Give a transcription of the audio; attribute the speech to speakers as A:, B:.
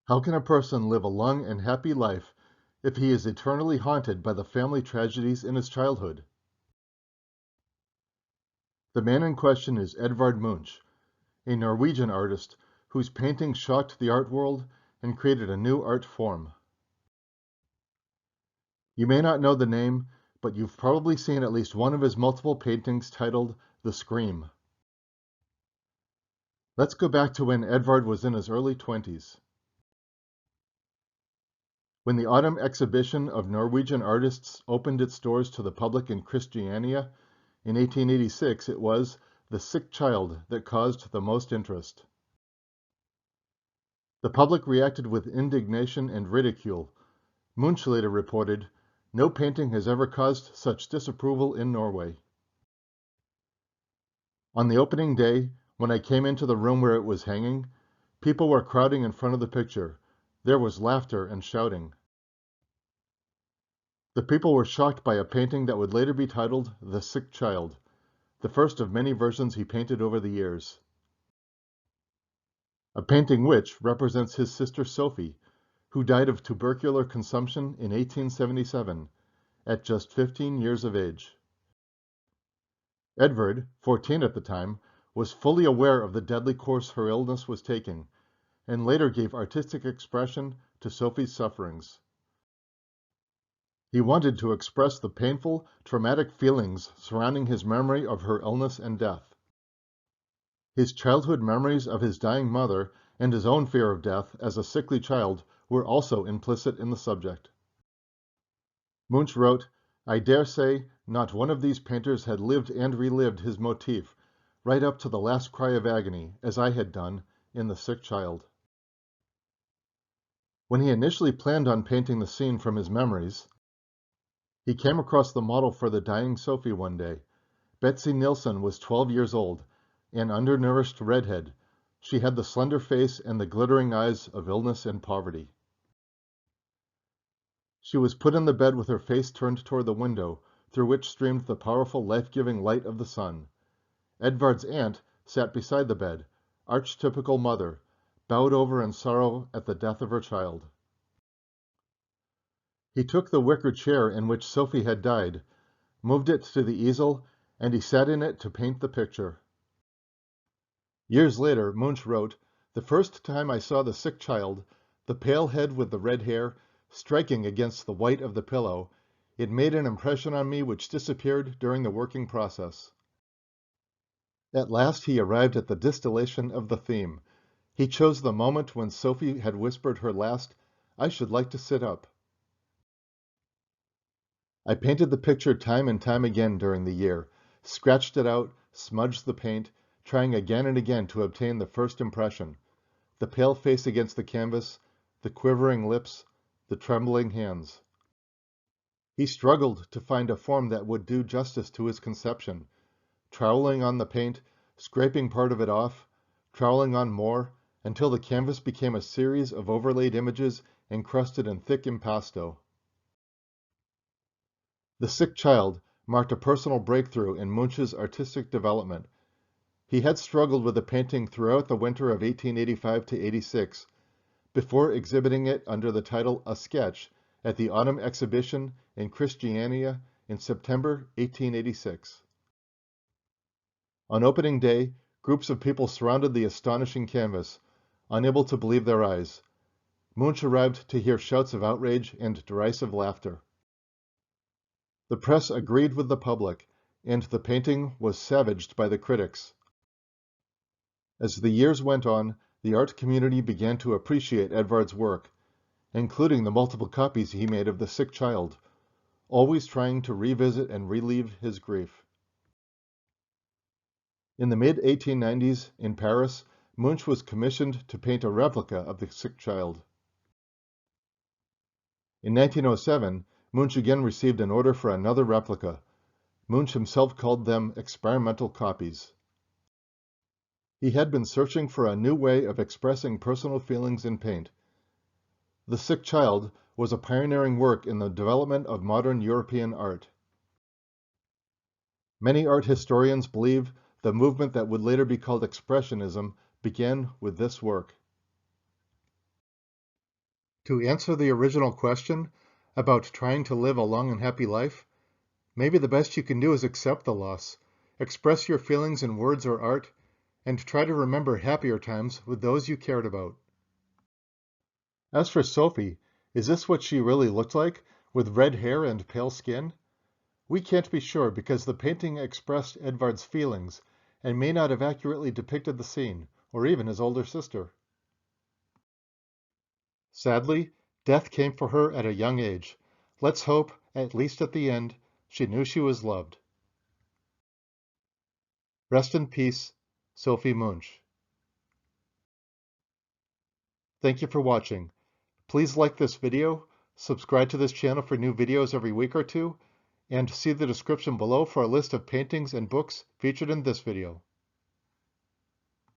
A: How can a person live a long and happy life if he is eternally haunted by the family tragedies in his childhood? The man in question is Edvard Munch, a Norwegian artist whose paintings shocked the art world and created a new art form. You may not know the name, but you've probably seen at least one of his multiple paintings titled The Scream. Let's go back to when Edvard was in his early 20s. When the autumn exhibition of Norwegian artists opened its doors to the public in Christiania in 1886, it was The Sick Child that caused the most interest. The public reacted with indignation and ridicule. Munch later reported, "No painting has ever caused such disapproval in Norway." On the opening day, when I came into the room where it was hanging, people were crowding in front of the picture. There was laughter and shouting. The people were shocked by a painting that would later be titled The Sick Child, the first of many versions he painted over the years. A painting which represents his sister Sophie, who died of tubercular consumption in 1877, at just 15 years of age. Edvard, 14 at the time, was fully aware of the deadly course her illness was taking, and later gave artistic expression to Sophie's sufferings. He wanted to express the painful, traumatic feelings surrounding his memory of her illness and death. His childhood memories of his dying mother and his own fear of death as a sickly child were also implicit in the subject. Munch wrote, "I dare say not one of these painters had lived and relived his motif right up to the last cry of agony, as I had done in The Sick Child." When he initially planned on painting the scene from his memories, he came across the model for the dying Sophie one day. Betsy Nilsson was 12 years old, an undernourished redhead. She had the slender face and the glittering eyes of illness and poverty. She was put in the bed with her face turned toward the window, through which streamed the powerful life-giving light of the sun. Edvard's aunt sat beside the bed, archetypical mother, bowed over in sorrow at the death of her child. He took the wicker chair in which Sophie had died, moved it to the easel, and he sat in it to paint the picture. Years later, Munch wrote, "The first time I saw the sick child, the pale head with the red hair, striking against the white of the pillow, it made an impression on me which disappeared during the working process." At last he arrived at the distillation of the theme. He chose the moment when Sophie had whispered her last, "I should like to sit up." I painted the picture time and time again during the year, scratched it out, smudged the paint, trying again and again to obtain the first impression, the pale face against the canvas, the quivering lips, the trembling hands. He struggled to find a form that would do justice to his conception, troweling on the paint, scraping part of it off, troweling on more, until the canvas became a series of overlaid images encrusted in thick impasto. The Sick Child marked a personal breakthrough in Munch's artistic development. He had struggled with the painting throughout the winter of 1885 to 86, before exhibiting it under the title A Sketch at the Autumn Exhibition in Christiania in September 1886. On opening day, groups of people surrounded the astonishing canvas, unable to believe their eyes. Munch arrived to hear shouts of outrage and derisive laughter. The press agreed with the public, and the painting was savaged by the critics. As the years went on, the art community began to appreciate Edvard's work, including the multiple copies he made of The Sick Child, always trying to revisit and relieve his grief. In the mid-1890s, in Paris, Munch was commissioned to paint a replica of The Sick Child. In 1907, Munch again received an order for another replica. Munch himself called them experimental copies. He had been searching for a new way of expressing personal feelings in paint. The Sick Child was a pioneering work in the development of modern European art. Many art historians believe the movement that would later be called Expressionism began with this work. To answer the original question about trying to live a long and happy life, maybe the best you can do is accept the loss, express your feelings in words or art, and try to remember happier times with those you cared about. As for Sophie, is this what she really looked like, with red hair and pale skin? We can't be sure because the painting expressed Edvard's feelings and may not have accurately depicted the scene, or even his older sister. Sadly, death came for her at a young age. Let's hope, at least at the end, she knew she was loved. Rest in peace, Sophie Munch. Thank you for watching. Please like this video, subscribe to this channel for new videos every week or two, and see the description below for a list of paintings and books featured in this video.